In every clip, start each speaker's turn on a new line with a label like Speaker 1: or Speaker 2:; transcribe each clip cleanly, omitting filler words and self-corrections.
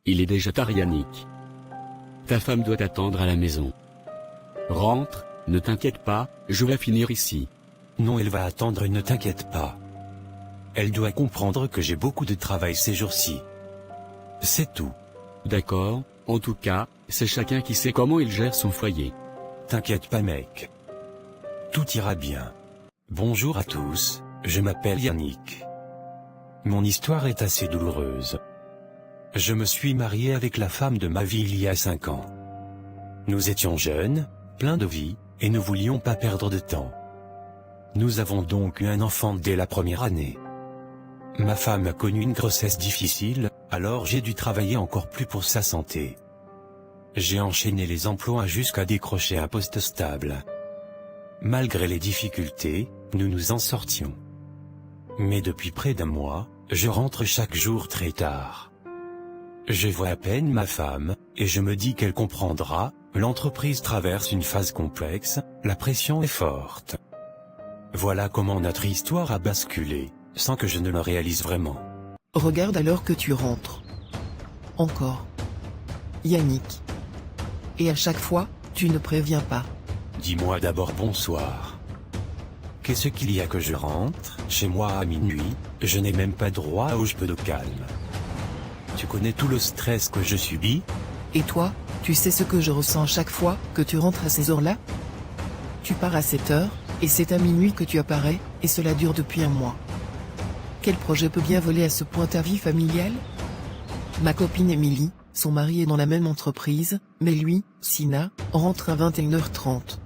Speaker 1: Il est déjà tard, Yannick. Ta femme doit t'attendre à la maison. Rentre, ne t'inquiète pas, je vais finir ici.
Speaker 2: Non, elle va attendre et ne t'inquiète pas. Elle doit comprendre que j'ai beaucoup de travail ces jours-ci. C'est tout.
Speaker 1: D'accord, en tout cas, c'est chacun qui sait comment il gère son foyer.
Speaker 2: T'inquiète pas, mec. Tout ira bien. Bonjour à tous, je m'appelle Yannick. Mon histoire est assez douloureuse. Je me suis marié avec la femme de ma vie il y a 5 ans. Nous étions jeunes, pleins de vie, et ne voulions pas perdre de temps. Nous avons donc eu un enfant dès la première année. Ma femme a connu une grossesse difficile, alors j'ai dû travailler encore plus pour sa santé. J'ai enchaîné les emplois jusqu'à décrocher un poste stable. Malgré les difficultés, nous nous en sortions. Mais depuis près d'1 mois, je rentre chaque jour très tard. Je vois à peine ma femme, et je me dis qu'elle comprendra, l'entreprise traverse une phase complexe, la pression est forte. Voilà comment notre histoire a basculé, sans que je ne le réalise vraiment.
Speaker 3: Regarde alors que tu rentres. Encore. Yannick. Et à chaque fois, tu ne préviens pas.
Speaker 2: Dis-moi d'abord bonsoir. Qu'est-ce qu'il y a que je rentre chez moi à minuit, je n'ai même pas droit au peu de calme. Tu connais tout le stress que je subis?
Speaker 3: Et toi, tu sais ce que je ressens chaque fois que tu rentres à ces heures-là? Tu pars à 7 heures, et c'est à minuit que tu apparais, et cela dure depuis 1 mois. Quel projet peut bien voler à ce point ta vie familiale? Ma copine Émilie, son mari est dans la même entreprise, mais lui, Sina, rentre à 21h30.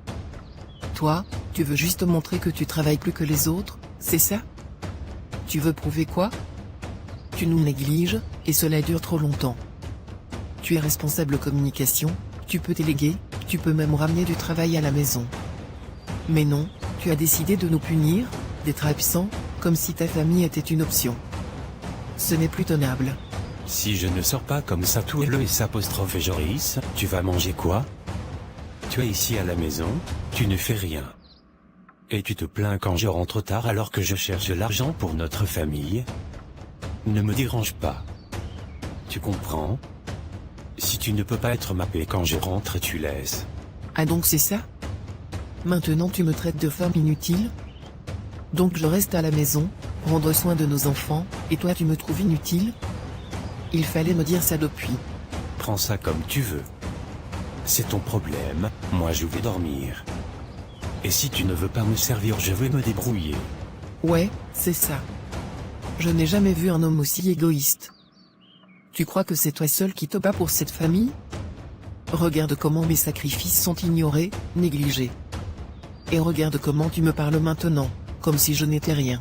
Speaker 3: Toi, tu veux juste montrer que tu travailles plus que les autres, c'est ça? Tu veux prouver quoi? Tu nous négliges, et cela dure trop longtemps. Tu es responsable communication, tu peux déléguer, tu peux même ramener du travail à la maison. Mais non, tu as décidé de nous punir, d'être absent, comme si ta famille était une option. Ce n'est plus tenable.
Speaker 2: Si je ne sors pas comme ça tout le s'apostrophe et Joris, tu vas manger quoi? Tu es ici à la maison, tu ne fais rien. Et tu te plains quand je rentre tard alors que je cherche l'argent pour notre famille? Ne me dérange pas. Tu comprends? Si tu ne peux pas être ma paix quand je rentre, tu laisses.
Speaker 3: Ah donc c'est ça? Maintenant tu me traites de femme inutile? Donc je reste à la maison, prendre soin de nos enfants, et toi tu me trouves inutile? Il fallait me dire ça depuis.
Speaker 2: Prends ça comme tu veux. C'est ton problème, moi je vais dormir. Et si tu ne veux pas me servir, je vais me débrouiller.
Speaker 3: Ouais, c'est ça. Je n'ai jamais vu un homme aussi égoïste. Tu crois que c'est toi seul qui te bats pour cette famille? Regarde comment mes sacrifices sont ignorés, négligés. Et regarde comment tu me parles maintenant, comme si je n'étais rien.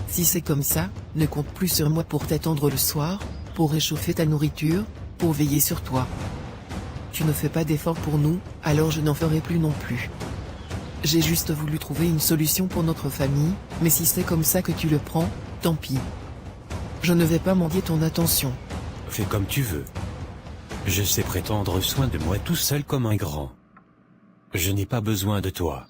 Speaker 3: Si c'est comme ça, ne compte plus sur moi pour t'attendre le soir, pour réchauffer ta nourriture, pour veiller sur toi. Tu ne fais pas d'efforts pour nous, alors je n'en ferai plus non plus. J'ai juste voulu trouver une solution pour notre famille, mais si c'est comme ça que tu le prends, tant pis. Je ne vais pas mendier ton attention.
Speaker 2: Fais comme tu veux. Je sais prendre soin de moi tout seul comme un grand. Je n'ai pas besoin de toi.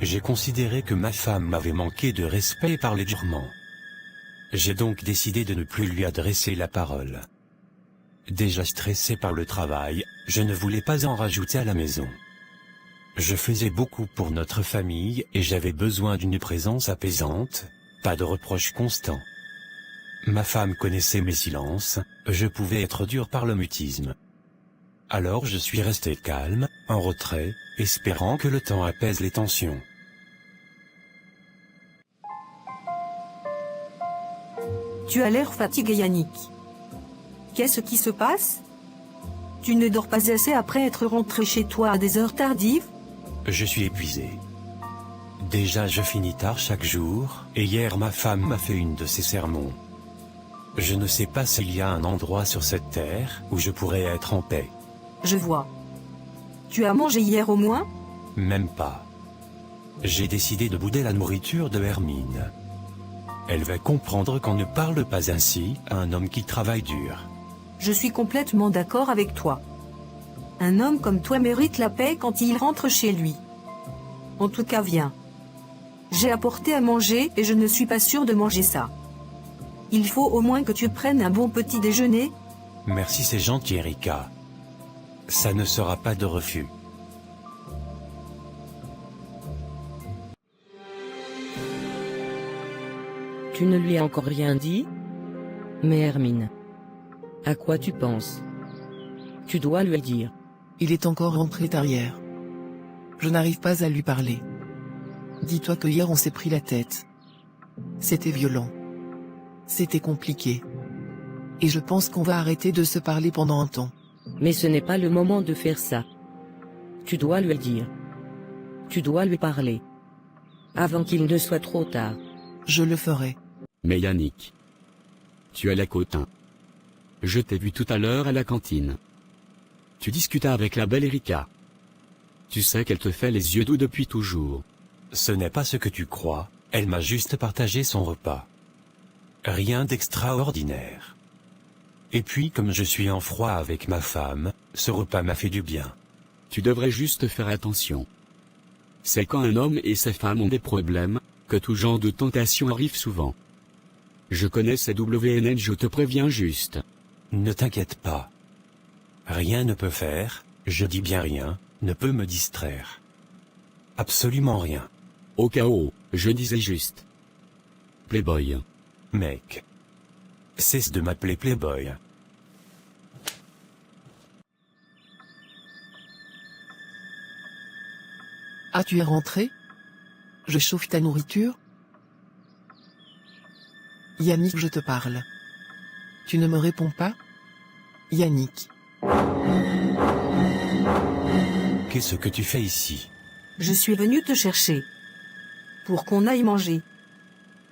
Speaker 2: J'ai considéré que ma femme m'avait manqué de respect et parlait durement. J'ai donc décidé de ne plus lui adresser la parole. Déjà stressé par le travail, je ne voulais pas en rajouter à la maison. Je faisais beaucoup pour notre famille et j'avais besoin d'une présence apaisante, pas de reproches constants. Ma femme connaissait mes silences, je pouvais être dur par le mutisme. Alors je suis resté calme, en retrait, espérant que le temps apaise les tensions.
Speaker 4: Tu as l'air fatigué, Yannick. Qu'est-ce qui se passe? Tu ne dors pas assez après être rentré chez toi à des heures tardives?
Speaker 2: Je suis épuisé. Déjà je finis tard chaque jour, et hier ma femme m'a fait une de ses sermons. Je ne sais pas s'il y a un endroit sur cette terre où je pourrais être en paix.
Speaker 4: Je vois. Tu as mangé hier au moins?
Speaker 2: Même pas. J'ai décidé de bouder la nourriture de Hermine. Elle va comprendre qu'on ne parle pas ainsi à un homme qui travaille dur.
Speaker 4: Je suis complètement d'accord avec toi. Un homme comme toi mérite la paix quand il rentre chez lui. En tout cas, viens. J'ai apporté à manger et je ne suis pas sûre de manger ça. Il faut au moins que tu prennes un bon petit déjeuner.
Speaker 2: Merci, c'est gentil Erika. Ça ne sera pas de refus.
Speaker 5: Tu ne lui as encore rien dit? Mais Hermine, à quoi tu penses? Tu dois lui dire.
Speaker 3: Il est encore rentré tard hier. Je n'arrive pas à lui parler. Dis-toi que hier on s'est pris la tête. C'était violent. C'était compliqué. Et je pense qu'on va arrêter de se parler pendant un temps.
Speaker 5: Mais ce n'est pas le moment de faire ça. Tu dois lui dire. Tu dois lui parler. Avant qu'il ne soit trop tard.
Speaker 3: Je le ferai.
Speaker 1: Mais Yannick, tu as la cotin. Je t'ai vu tout à l'heure à la cantine. Tu discutas avec la belle Erika. Tu sais qu'elle te fait les yeux doux depuis toujours.
Speaker 2: Ce n'est pas ce que tu crois, elle m'a juste partagé son repas. Rien d'extraordinaire. Et puis comme je suis en froid avec ma femme, ce repas m'a fait du bien.
Speaker 1: Tu devrais juste faire attention. C'est quand un homme et sa femme ont des problèmes, que tout genre de tentation arrive souvent. Je connais ces WNN, je te préviens juste.
Speaker 2: Ne t'inquiète pas. Rien ne peut faire, je dis bien rien, ne peut me distraire. Absolument rien.
Speaker 1: Au cas où, je disais juste. Playboy.
Speaker 2: Mec. Cesse de m'appeler Playboy.
Speaker 3: Ah, tu es rentré? Je chauffe ta nourriture? Yannick, je te parle. Tu ne me réponds pas? Yannick.
Speaker 2: Qu'est-ce que tu fais ici?
Speaker 4: Je suis venu te chercher. Pour qu'on aille manger.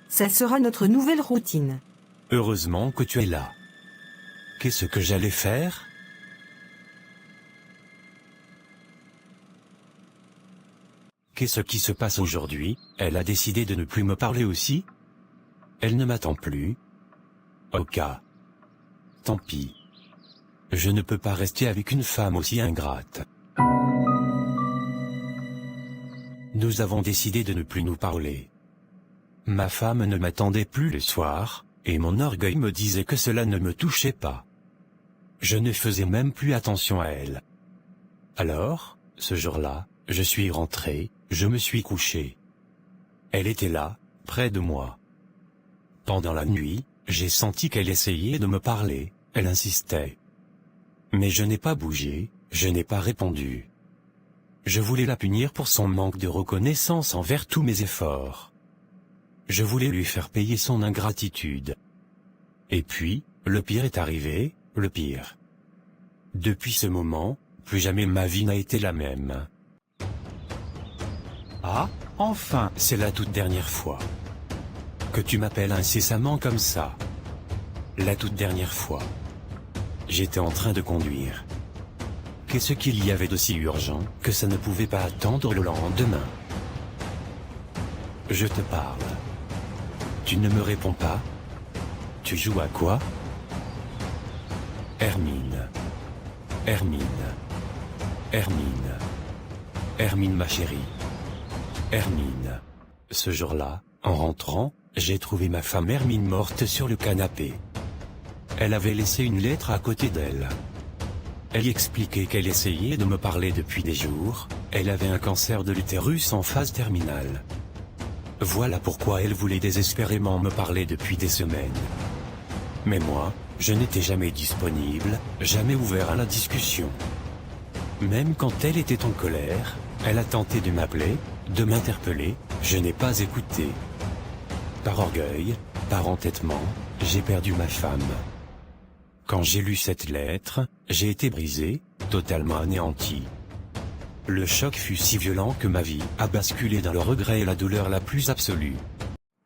Speaker 4: Ça sera notre nouvelle routine.
Speaker 2: Heureusement que tu es là. Qu'est-ce que j'allais faire? Qu'est-ce qui se passe aujourd'hui? Elle a décidé de ne plus me parler aussi? Elle ne m'attend plus? Ok. Tant pis. Je ne peux pas rester avec une femme aussi ingrate. Nous avons décidé de ne plus nous parler. Ma femme ne m'attendait plus le soir, et mon orgueil me disait que cela ne me touchait pas. Je ne faisais même plus attention à elle. Alors, ce jour-là, je suis rentré, je me suis couché. Elle était là, près de moi. Pendant la nuit, j'ai senti qu'elle essayait de me parler, elle insistait. Mais je n'ai pas bougé, je n'ai pas répondu. Je voulais la punir pour son manque de reconnaissance envers tous mes efforts. Je voulais lui faire payer son ingratitude. Et puis, le pire est arrivé, le pire. Depuis ce moment, plus jamais ma vie n'a été la même. Ah, enfin, c'est la toute dernière fois. Que tu m'appelles incessamment comme ça. La toute dernière fois. J'étais en train de conduire. Qu'est-ce qu'il y avait de si urgent que ça ne pouvait pas attendre le lendemain? Je te parle. Tu ne me réponds pas? Tu joues à quoi? Hermine. Hermine. Hermine. Hermine ma chérie. Hermine. Ce jour-là, en rentrant, j'ai trouvé ma femme Hermine morte sur le canapé. Elle avait laissé une lettre à côté d'elle. Elle y expliquait qu'elle essayait de me parler depuis des jours, elle avait un cancer de l'utérus en phase terminale. Voilà pourquoi elle voulait désespérément me parler depuis des semaines. Mais moi, je n'étais jamais disponible, jamais ouvert à la discussion. Même quand elle était en colère, elle a tenté de m'appeler, de m'interpeller, je n'ai pas écouté. Par orgueil, par entêtement, j'ai perdu ma femme. Quand j'ai lu cette lettre, j'ai été brisé, totalement anéanti. Le choc fut si violent que ma vie a basculé dans le regret et la douleur la plus absolue.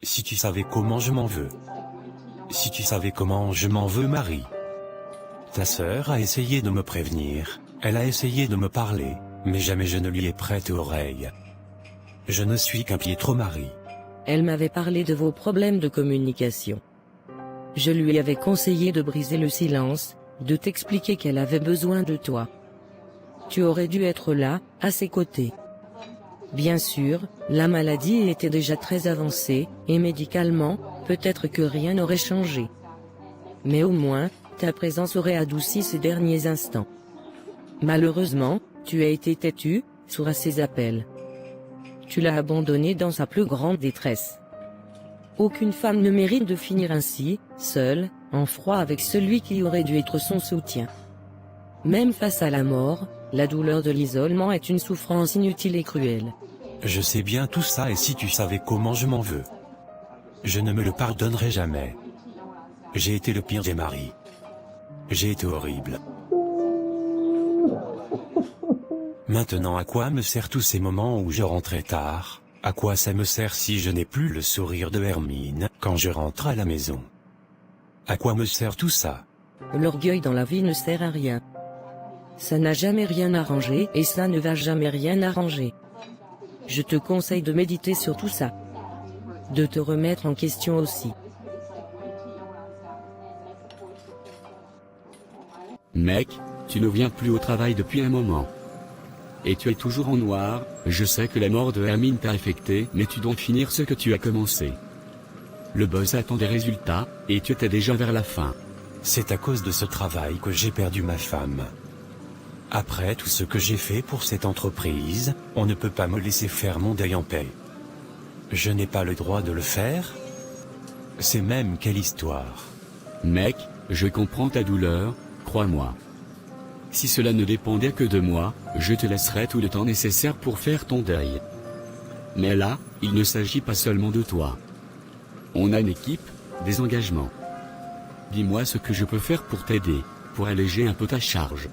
Speaker 2: Si tu savais comment je m'en veux. Si tu savais comment je m'en veux, Marie. Ta sœur a essayé de me prévenir, elle a essayé de me parler, mais jamais je ne lui ai prêté oreille. Je ne suis qu'un piétro mari.
Speaker 5: Elle m'avait parlé de vos problèmes de communication. Je lui avais conseillé de briser le silence, de t'expliquer qu'elle avait besoin de toi. Tu aurais dû être là, à ses côtés. Bien sûr, la maladie était déjà très avancée, et médicalement, peut-être que rien n'aurait changé. Mais au moins, ta présence aurait adouci ces derniers instants. Malheureusement, tu as été têtu, sourd à ses appels. Tu l'as abandonné dans sa plus grande détresse. Aucune femme ne mérite de finir ainsi, seule, en froid avec celui qui aurait dû être son soutien. Même face à la mort, la douleur de l'isolement est une souffrance inutile et cruelle.
Speaker 2: Je sais bien tout ça et si tu savais comment je m'en veux. Je ne me le pardonnerai jamais. J'ai été le pire des maris. J'ai été horrible. Maintenant à quoi me servent tous ces moments où je rentrais tard? À quoi ça me sert si je n'ai plus le sourire de Hermine quand je rentre à la maison? À quoi me sert tout ça?
Speaker 5: L'orgueil dans la vie ne sert à rien. Ça n'a jamais rien arrangé et ça ne va jamais rien arranger. Je te conseille de méditer sur tout ça. De te remettre en question aussi.
Speaker 1: Mec, tu ne viens plus au travail depuis un moment. Et tu es toujours en noir, je sais que la mort de Hermine t'a affecté, mais tu dois finir ce que tu as commencé. Le boss attend des résultats, et tu étais déjà vers la fin.
Speaker 2: C'est à cause de ce travail que j'ai perdu ma femme. Après tout ce que j'ai fait pour cette entreprise, on ne peut pas me laisser faire mon deuil en paix. Je n'ai pas le droit de le faire? C'est même quelle histoire.
Speaker 1: Mec, je comprends ta douleur, crois-moi. Si cela ne dépendait que de moi, je te laisserais tout le temps nécessaire pour faire ton deuil. Mais là, il ne s'agit pas seulement de toi. On a une équipe, des engagements. Dis-moi ce que je peux faire pour t'aider, pour alléger un peu ta charge.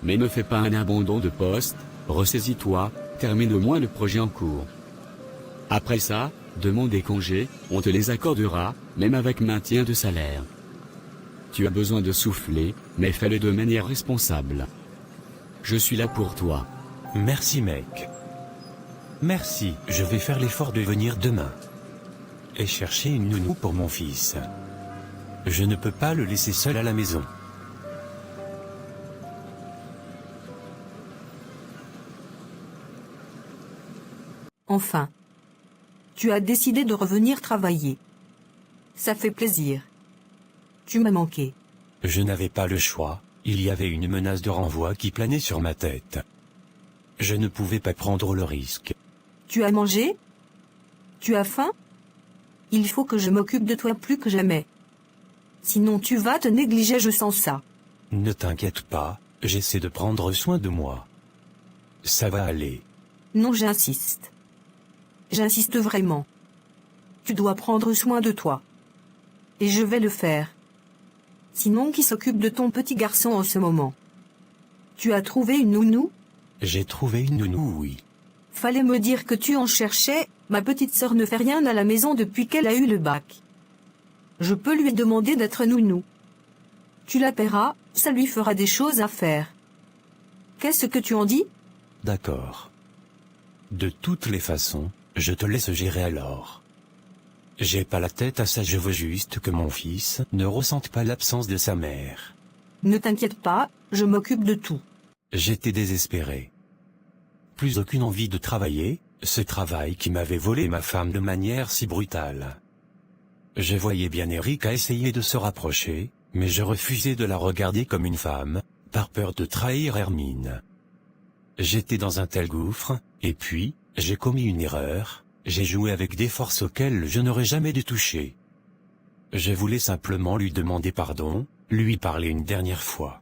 Speaker 1: Mais ne fais pas un abandon de poste, ressaisis-toi, termine au moins le projet en cours. Après ça, demande des congés, on te les accordera, même avec maintien de salaire. Tu as besoin de souffler, mais fais-le de manière responsable. Je suis là pour toi.
Speaker 2: Merci mec. Merci, je vais faire l'effort de venir demain. Et chercher une nounou pour mon fils. Je ne peux pas le laisser seul à la maison.
Speaker 4: Enfin. Tu as décidé de revenir travailler. Ça fait plaisir. Tu m'as manqué.
Speaker 2: Je n'avais pas le choix, il y avait une menace de renvoi qui planait sur ma tête. Je ne pouvais pas prendre le risque.
Speaker 4: Tu as mangé? Tu as faim? Il faut que je m'occupe de toi plus que jamais. Sinon tu vas te négliger, je sens ça.
Speaker 2: Ne t'inquiète pas, j'essaie de prendre soin de moi. Ça va aller.
Speaker 4: Non, j'insiste. J'insiste vraiment. Tu dois prendre soin de toi. Et je vais le faire. Sinon qui s'occupe de ton petit garçon en ce moment? Tu as trouvé une nounou?
Speaker 2: J'ai trouvé une nounou, oui.
Speaker 4: Fallait me dire que tu en cherchais, ma petite sœur ne fait rien à la maison depuis qu'elle a eu le bac. Je peux lui demander d'être nounou. Tu la paieras, ça lui fera des choses à faire. Qu'est-ce que tu en dis?
Speaker 2: D'accord. De toutes les façons, je te laisse gérer alors. J'ai pas la tête à ça, je veux juste que mon fils ne ressente pas l'absence de sa mère.
Speaker 4: Ne t'inquiète pas, je m'occupe de tout.
Speaker 2: J'étais désespéré. Plus aucune envie de travailler, ce travail qui m'avait volé ma femme de manière si brutale. Je voyais bien Erika essayer de se rapprocher, mais je refusais de la regarder comme une femme, par peur de trahir Hermine. J'étais dans un tel gouffre, et puis, j'ai commis une erreur. J'ai joué avec des forces auxquelles je n'aurais jamais dû toucher. Je voulais simplement lui demander pardon, lui parler une dernière fois.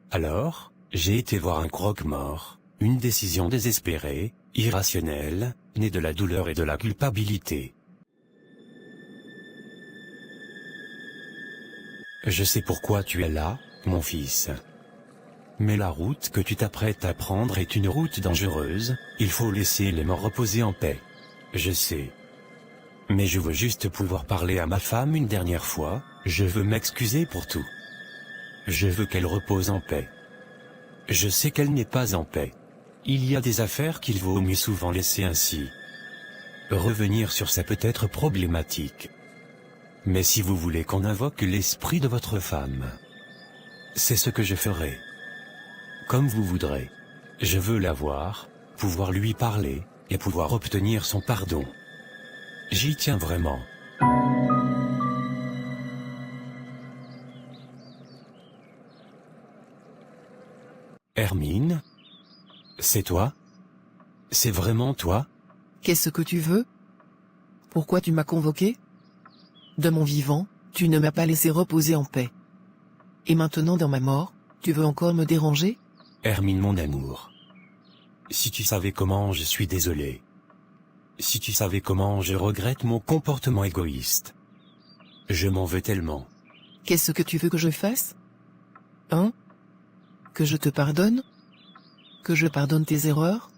Speaker 2: Alors, j'ai été voir un croque-mort, une décision désespérée, irrationnelle, née de la douleur et de la culpabilité. Je sais pourquoi tu es là, mon fils. Mais la route que tu t'apprêtes à prendre est une route dangereuse, il faut laisser les morts reposer en paix. Je sais. Mais je veux juste pouvoir parler à ma femme une dernière fois, je veux m'excuser pour tout. Je veux qu'elle repose en paix. Je sais qu'elle n'est pas en paix. Il y a des affaires qu'il vaut mieux souvent laisser ainsi. Revenir sur ça peut être problématique. Mais si vous voulez qu'on invoque l'esprit de votre femme, c'est ce que je ferai. Comme vous voudrez. Je veux la voir, pouvoir lui parler, et pouvoir obtenir son pardon. J'y tiens vraiment. Hermine? C'est toi? C'est vraiment toi?
Speaker 3: Qu'est-ce que tu veux? Pourquoi tu m'as convoqué? De mon vivant, tu ne m'as pas laissé reposer en paix. Et maintenant dans ma mort, tu veux encore me déranger?
Speaker 2: Hermine mon amour. Si tu savais comment je suis désolé. Si tu savais comment je regrette mon comportement égoïste. Je m'en veux tellement.
Speaker 3: Qu'est-ce que tu veux que je fasse? Hein? Que je te pardonne? Que je pardonne tes erreurs?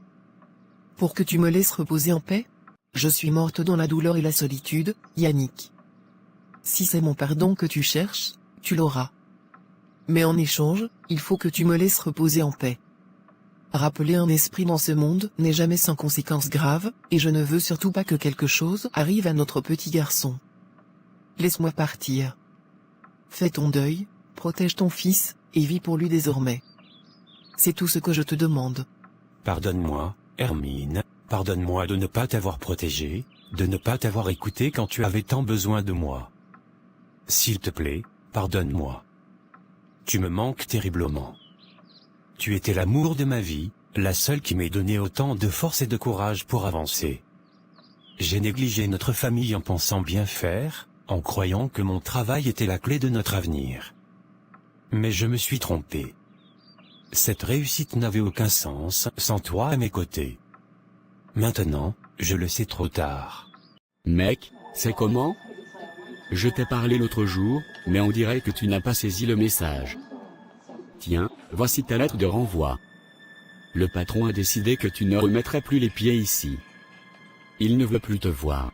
Speaker 3: Pour que tu me laisses reposer en paix? Je suis morte dans la douleur et la solitude, Yannick. Si c'est mon pardon que tu cherches, tu l'auras. Mais en échange, il faut que tu me laisses reposer en paix. Rappeler un esprit dans ce monde n'est jamais sans conséquences graves, et je ne veux surtout pas que quelque chose arrive à notre petit garçon. Laisse-moi partir. Fais ton deuil, protège ton fils, et vis pour lui désormais. C'est tout ce que je te demande.
Speaker 2: Pardonne-moi, Hermine, pardonne-moi de ne pas t'avoir protégé, de ne pas t'avoir écouté quand tu avais tant besoin de moi. S'il te plaît, pardonne-moi. Tu me manques terriblement. Tu étais l'amour de ma vie, la seule qui m'ait donné autant de force et de courage pour avancer. J'ai négligé notre famille en pensant bien faire, en croyant que mon travail était la clé de notre avenir. Mais je me suis trompé. Cette réussite n'avait aucun sens sans toi à mes côtés. Maintenant, je le sais trop tard.
Speaker 1: Mec, c'est comment? Je t'ai parlé l'autre jour, mais on dirait que tu n'as pas saisi le message. Tiens, voici ta lettre de renvoi. Le patron a décidé que tu ne remettrais plus les pieds ici. Il ne veut plus te voir.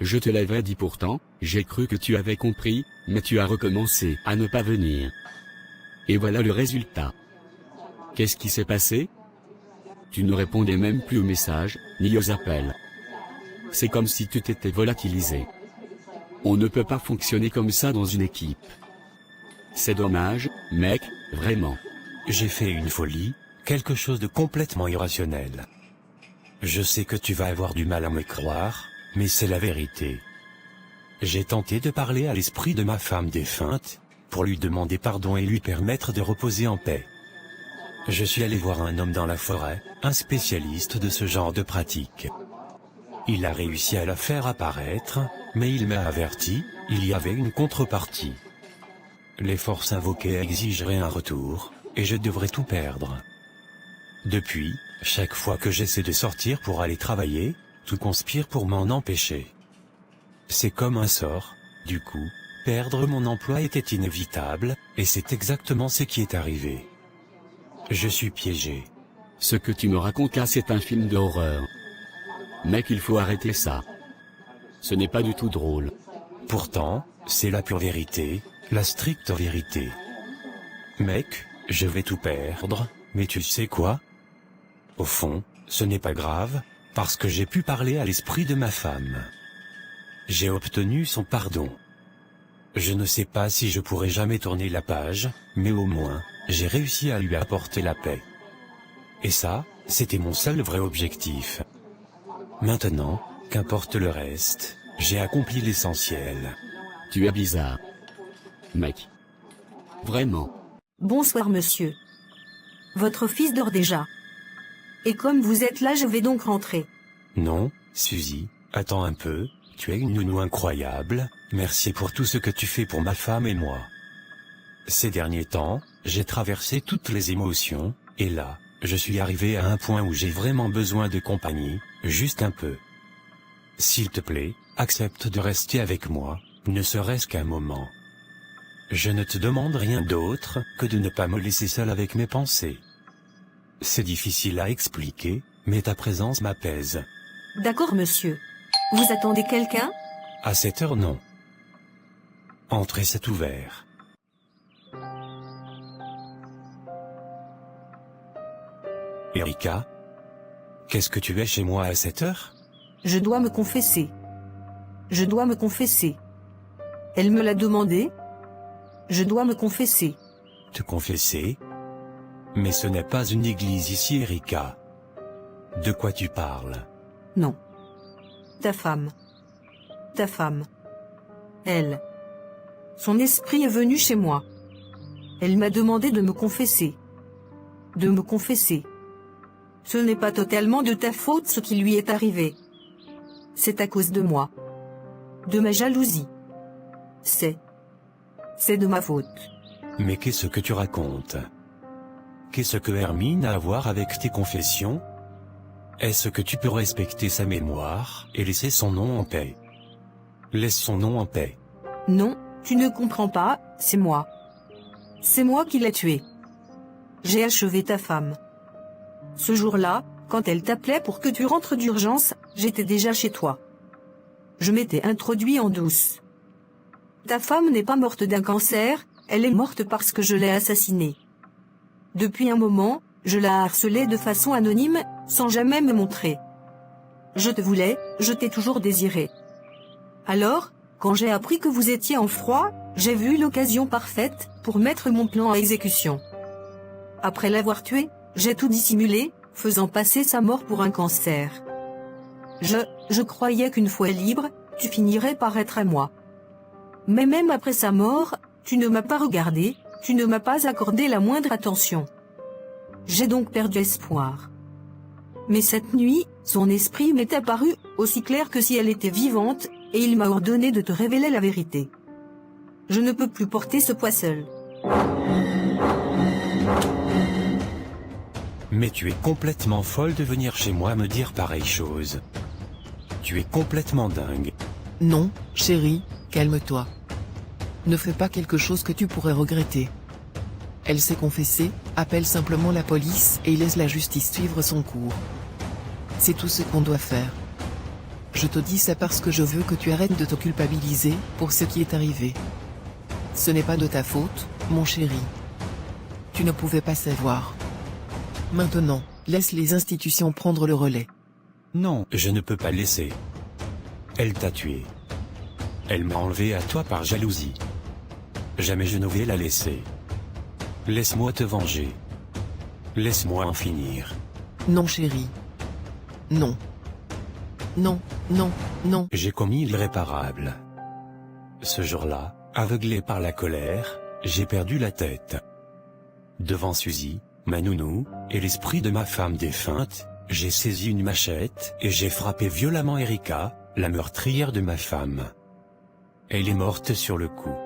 Speaker 1: Je te l'avais dit pourtant, j'ai cru que tu avais compris, mais tu as recommencé à ne pas venir. Et voilà le résultat. Qu'est-ce qui s'est passé? Tu ne répondais même plus aux messages, ni aux appels. C'est comme si tu t'étais volatilisé. On ne peut pas fonctionner comme ça dans une équipe. C'est dommage, mec, vraiment.
Speaker 2: J'ai fait une folie, quelque chose de complètement irrationnel. Je sais que tu vas avoir du mal à me croire, mais c'est la vérité. J'ai tenté de parler à l'esprit de ma femme défunte, pour lui demander pardon et lui permettre de reposer en paix. Je suis allé voir un homme dans la forêt, un spécialiste de ce genre de pratique. Il a réussi à la faire apparaître, mais il m'a averti, il y avait une contrepartie. Les forces invoquées exigeraient un retour, et je devrais tout perdre. Depuis, chaque fois que j'essaie de sortir pour aller travailler, tout conspire pour m'en empêcher. C'est comme un sort, du coup, perdre mon emploi était inévitable, et c'est exactement ce qui est arrivé. Je suis piégé.
Speaker 1: Ce que tu me racontes là, c'est un film d'horreur. Mec, il faut arrêter ça. Ce n'est pas du tout drôle.
Speaker 2: Pourtant, c'est la pure vérité, la stricte vérité. Mec, je vais tout perdre, mais tu sais quoi? Au fond, ce n'est pas grave, parce que j'ai pu parler à l'esprit de ma femme. J'ai obtenu son pardon. Je ne sais pas si je pourrai jamais tourner la page, mais au moins, j'ai réussi à lui apporter la paix. Et ça, c'était mon seul vrai objectif. Maintenant, qu'importe le reste, j'ai accompli l'essentiel.
Speaker 1: Tu es bizarre. Mec. Vraiment.
Speaker 4: Bonsoir monsieur. Votre fils dort déjà. Et comme vous êtes là, je vais donc rentrer.
Speaker 2: Non, Suzy, attends un peu, tu es une nounou incroyable, merci pour tout ce que tu fais pour ma femme et moi. Ces derniers temps, j'ai traversé toutes les émotions, et là, je suis arrivé à un point où j'ai vraiment besoin de compagnie, juste un peu. S'il te plaît, accepte de rester avec moi, ne serait-ce qu'un moment. Je ne te demande rien d'autre que de ne pas me laisser seul avec mes pensées. C'est difficile à expliquer, mais ta présence m'apaise.
Speaker 4: D'accord monsieur. Vous attendez quelqu'un?
Speaker 2: À cette heure non. Entrez, c'est ouvert. Erika? Qu'est-ce que tu es chez moi à cette heure?
Speaker 4: Je dois me confesser. Je dois me confesser. Elle me l'a demandé. Je dois me confesser.
Speaker 2: Te confesser? Mais ce n'est pas une église ici, Erika. De quoi tu parles?
Speaker 4: Non. Ta femme. Ta femme. Elle. Son esprit est venu chez moi. Elle m'a demandé de me confesser. de me confesser. Ce n'est pas totalement de ta faute ce qui lui est arrivé. C'est à cause de moi. De ma jalousie. C'est de ma faute.
Speaker 2: Mais qu'est-ce que tu racontes? Qu'est-ce que Hermine a à voir avec tes confessions? Est-ce que tu peux respecter sa mémoire et laisser son nom en paix? Laisse son nom en paix.
Speaker 4: Non, tu ne comprends pas, c'est moi. C'est moi qui l'ai tué. J'ai achevé ta femme. Ce jour-là, quand elle t'appelait pour que tu rentres d'urgence, j'étais déjà chez toi. Je m'étais introduit en douce. Ta femme n'est pas morte d'un cancer, elle est morte parce que je l'ai assassinée. Depuis un moment, je la harcelais de façon anonyme, sans jamais me montrer. Je te voulais, je t'ai toujours désiré. Alors, quand j'ai appris que vous étiez en froid, j'ai vu l'occasion parfaite pour mettre mon plan en exécution. Après l'avoir tué, j'ai tout dissimulé, faisant passer sa mort pour un cancer. Je croyais qu'une fois libre, tu finirais par être à moi. Mais même après sa mort, tu ne m'as pas regardé, tu ne m'as pas accordé la moindre attention. J'ai donc perdu espoir. Mais cette nuit, son esprit m'est apparu aussi clair que si elle était vivante, et il m'a ordonné de te révéler la vérité. Je ne peux plus porter ce poids seul.
Speaker 2: Mais tu es complètement folle de venir chez moi me dire pareille chose. Tu es complètement dingue.
Speaker 3: Non, chérie, calme-toi. Ne fais pas quelque chose que tu pourrais regretter. Elle s'est confessée, appelle simplement la police et laisse la justice suivre son cours. C'est tout ce qu'on doit faire. Je te dis ça parce que je veux que tu arrêtes de te culpabiliser pour ce qui est arrivé. Ce n'est pas de ta faute, mon chéri. Tu ne pouvais pas savoir. Maintenant, laisse les institutions prendre le relais.
Speaker 2: Non, je ne peux pas laisser. Elle t'a tué. Elle m'a enlevé à toi par jalousie. Jamais je ne vais la laisser. Laisse-moi te venger. Laisse-moi en finir.
Speaker 3: Non chérie. Non. Non, non, non.
Speaker 2: J'ai commis l'irréparable. Ce jour-là, aveuglé par la colère, j'ai perdu la tête. Devant Suzy, ma nounou, et l'esprit de ma femme défunte, j'ai saisi une machette et j'ai frappé violemment Erika, la meurtrière de ma femme. Elle est morte sur le coup.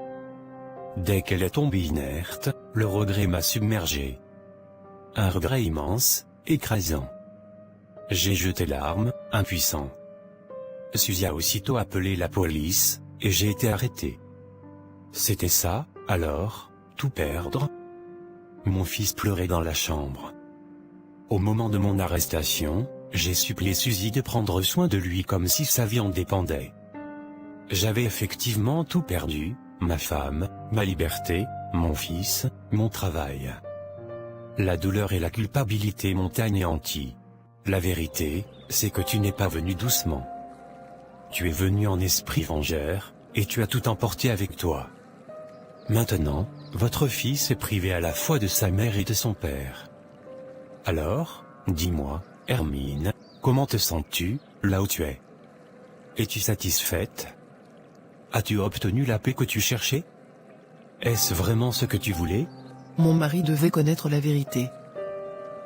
Speaker 2: Dès qu'elle est tombée inerte, le regret m'a submergé. Un regret immense, écrasant. J'ai jeté l'arme, impuissant. Suzy a aussitôt appelé la police, et j'ai été arrêté. C'était ça, alors, tout perdre? Mon fils pleurait dans la chambre. Au moment de mon arrestation, j'ai supplié Suzy de prendre soin de lui comme si sa vie en dépendait. J'avais effectivement tout perdu, ma femme, ma liberté, mon fils, mon travail. La douleur et la culpabilité m'ont anéanti. La vérité, c'est que tu n'es pas venu doucement. Tu es venu en esprit vengeur, et tu as tout emporté avec toi. Maintenant, votre fils est privé à la fois de sa mère et de son père. Alors, dis-moi, Hermine, comment te sens-tu, là où tu es? Es-tu satisfaite? As-tu obtenu la paix que tu cherchais? Est-ce vraiment ce que tu voulais?
Speaker 3: Mon mari devait connaître la vérité.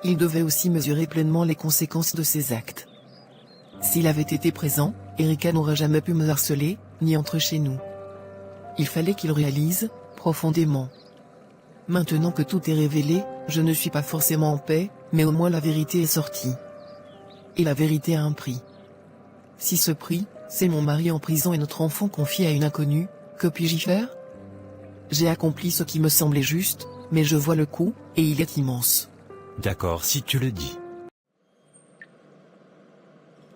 Speaker 3: Il devait aussi mesurer pleinement les conséquences de ses actes. S'il avait été présent, Erika n'aurait jamais pu me harceler, ni entrer chez nous. Il fallait qu'il réalise, profondément. Maintenant que tout est révélé, je ne suis pas forcément en paix, mais au moins la vérité est sortie. Et la vérité a un prix. Si ce prix, c'est mon mari en prison et notre enfant confié à une inconnue, que puis-je y faire? J'ai accompli ce qui me semblait juste, mais je vois le coût, et il est immense.
Speaker 2: D'accord si tu le dis.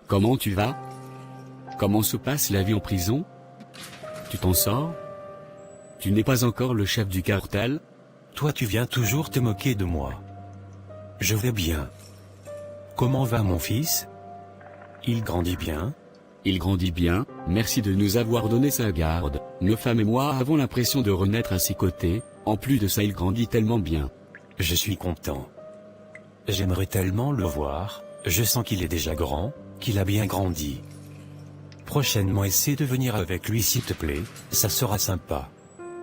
Speaker 1: Comment tu vas? Comment se passe la vie en prison? Tu t'en sors? Tu n'es pas encore le chef du cartel?
Speaker 2: Toi tu viens toujours te moquer de moi. Je vais bien. Comment va mon fils? Il grandit bien?
Speaker 1: Il grandit bien, merci de nous avoir donné sa garde. Nos femmes et moi avons l'impression de renaître à ses côtés, en plus de ça il grandit tellement bien.
Speaker 2: Je suis content. J'aimerais tellement le voir, je sens qu'il est déjà grand, qu'il a bien grandi. Prochainement essaie de venir avec lui s'il te plaît, ça sera sympa.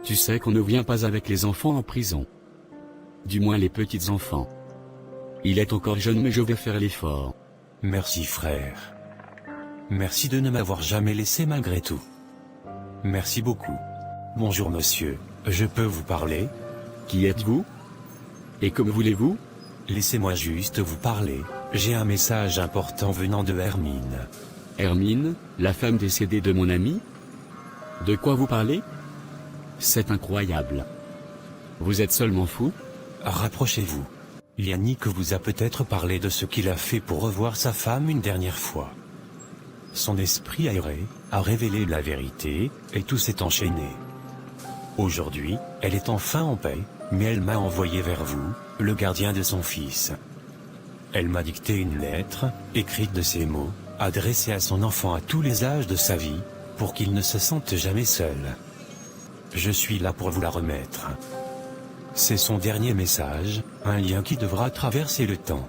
Speaker 1: Tu sais qu'on ne vient pas avec les enfants en prison. Du moins les petits enfants. Il est encore jeune mais je vais faire l'effort.
Speaker 2: Merci frère. Merci de ne m'avoir jamais laissé malgré tout. Merci beaucoup. Bonjour monsieur, je peux vous parler?
Speaker 1: Qui êtes-vous? Et comme voulez-vous?
Speaker 2: Laissez-moi juste vous parler, j'ai un message important venant de Hermine.
Speaker 1: Hermine, la femme décédée de mon ami? De quoi vous parlez? C'est incroyable. Vous êtes seulement fou?
Speaker 2: Rapprochez-vous. Yannick vous a peut-être parlé de ce qu'il a fait pour revoir sa femme une dernière fois. Son esprit aéré a révélé la vérité, et tout s'est enchaîné. Aujourd'hui, elle est enfin en paix, mais elle m'a envoyé vers vous, le gardien de son fils. Elle m'a dicté une lettre, écrite de ces mots, adressée à son enfant à tous les âges de sa vie, pour qu'il ne se sente jamais seul. Je suis là pour vous la remettre. C'est son dernier message, un lien qui devra traverser le temps.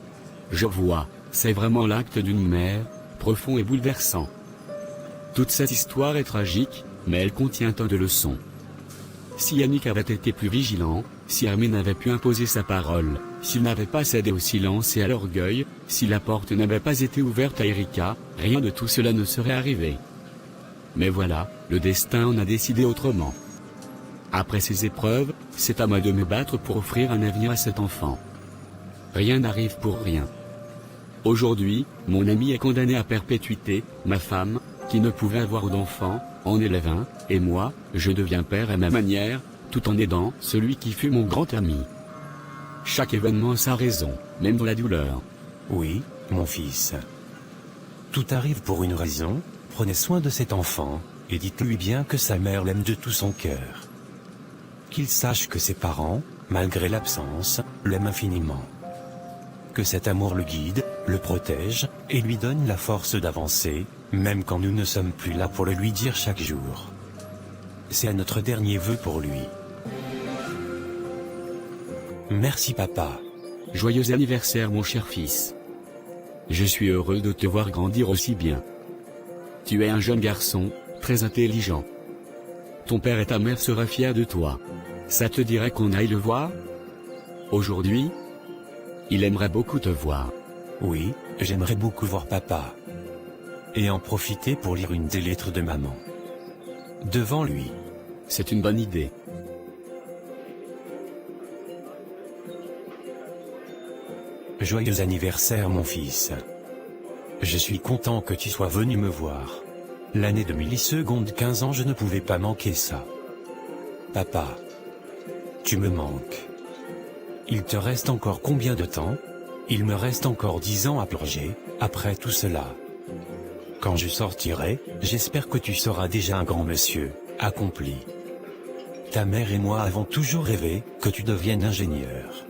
Speaker 1: Je vois, c'est vraiment l'acte d'une mère, profond et bouleversant. Toute cette histoire est tragique, mais elle contient tant de leçons. Si Yannick avait été plus vigilant, si Hermine avait pu imposer sa parole, s'il n'avait pas cédé au silence et à l'orgueil, si la porte n'avait pas été ouverte à Erika, rien de tout cela ne serait arrivé. Mais voilà, le destin en a décidé autrement. Après ces épreuves, c'est à moi de me battre pour offrir un avenir à cet enfant. Rien n'arrive pour rien. Aujourd'hui, mon ami est condamné à perpétuité, ma femme, qui ne pouvait avoir d'enfant, en élève un, et moi, je deviens père à ma manière, tout en aidant celui qui fut mon grand ami. Chaque événement a sa raison, même dans la douleur.
Speaker 2: Oui, mon fils. Tout arrive pour une raison, prenez soin de cet enfant, et dites-lui bien que sa mère l'aime de tout son cœur. Qu'il sache que ses parents, malgré l'absence, l'aiment infiniment. Que cet amour le guide, le protège, et lui donne la force d'avancer, même quand nous ne sommes plus là pour le lui dire chaque jour. C'est notre dernier vœu pour lui. Merci papa.
Speaker 1: Joyeux anniversaire mon cher fils. Je suis heureux de te voir grandir aussi bien. Tu es un jeune garçon, très intelligent. Ton père et ta mère seraient fiers de toi. Ça te dirait qu'on aille le voir? Aujourd'hui? Il aimerait beaucoup te voir.
Speaker 2: Oui, j'aimerais beaucoup voir papa. Et en profiter pour lire une des lettres de maman. Devant lui.
Speaker 1: C'est une bonne idée.
Speaker 2: Joyeux anniversaire mon fils. Je suis content que tu sois venu me voir. L'année de milliseconde 15 ans je ne pouvais pas manquer ça. Papa. Tu me manques. Il te reste encore combien de temps? Il me reste encore 10 ans à purger, après tout cela. Quand je sortirai, j'espère que tu seras déjà un grand monsieur, accompli. Ta mère et moi avons toujours rêvé que tu deviennes ingénieur.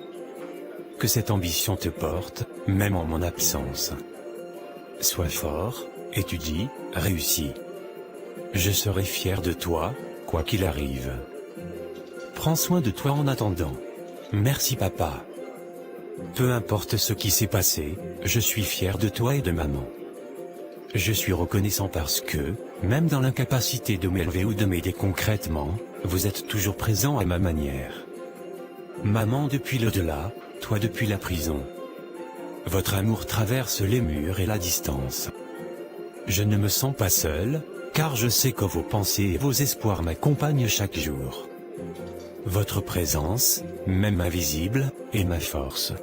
Speaker 2: Que cette ambition te porte, même en mon absence. Sois fort, étudie, réussis. Je serai fier de toi, quoi qu'il arrive. Prends soin de toi en attendant. Merci papa. Peu importe ce qui s'est passé, je suis fier de toi et de maman. Je suis reconnaissant parce que, même dans l'incapacité de m'élever ou de m'aider concrètement, vous êtes toujours présent à ma manière. Maman depuis l'au-delà, toi depuis la prison. Votre amour traverse les murs et la distance. Je ne me sens pas seul, car je sais que vos pensées et vos espoirs m'accompagnent chaque jour. Votre présence, même invisible, est ma force.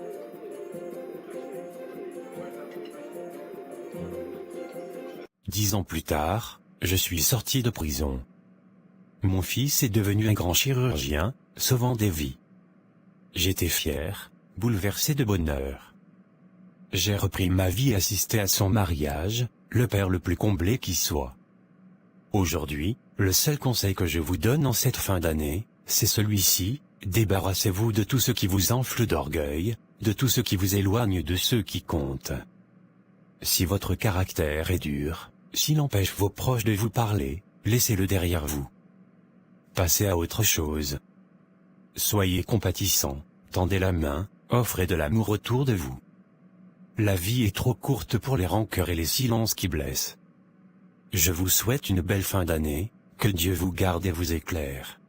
Speaker 2: Dix ans plus tard, je suis sorti de prison. Mon fils est devenu un grand chirurgien, sauvant des vies. J'étais fier, bouleversé de bonheur. J'ai repris ma vie et assisté à son mariage, le père le plus comblé qui soit. Aujourd'hui, le seul conseil que je vous donne en cette fin d'année, c'est celui-ci: débarrassez-vous de tout ce qui vous enfle d'orgueil, de tout ce qui vous éloigne de ceux qui comptent. Si votre caractère est dur, s'il empêche vos proches de vous parler, laissez-le derrière vous. Passez à autre chose. Soyez compatissant, tendez la main, offrez de l'amour autour de vous. La vie est trop courte pour les rancœurs et les silences qui blessent. Je vous souhaite une belle fin d'année, que Dieu vous garde et vous éclaire.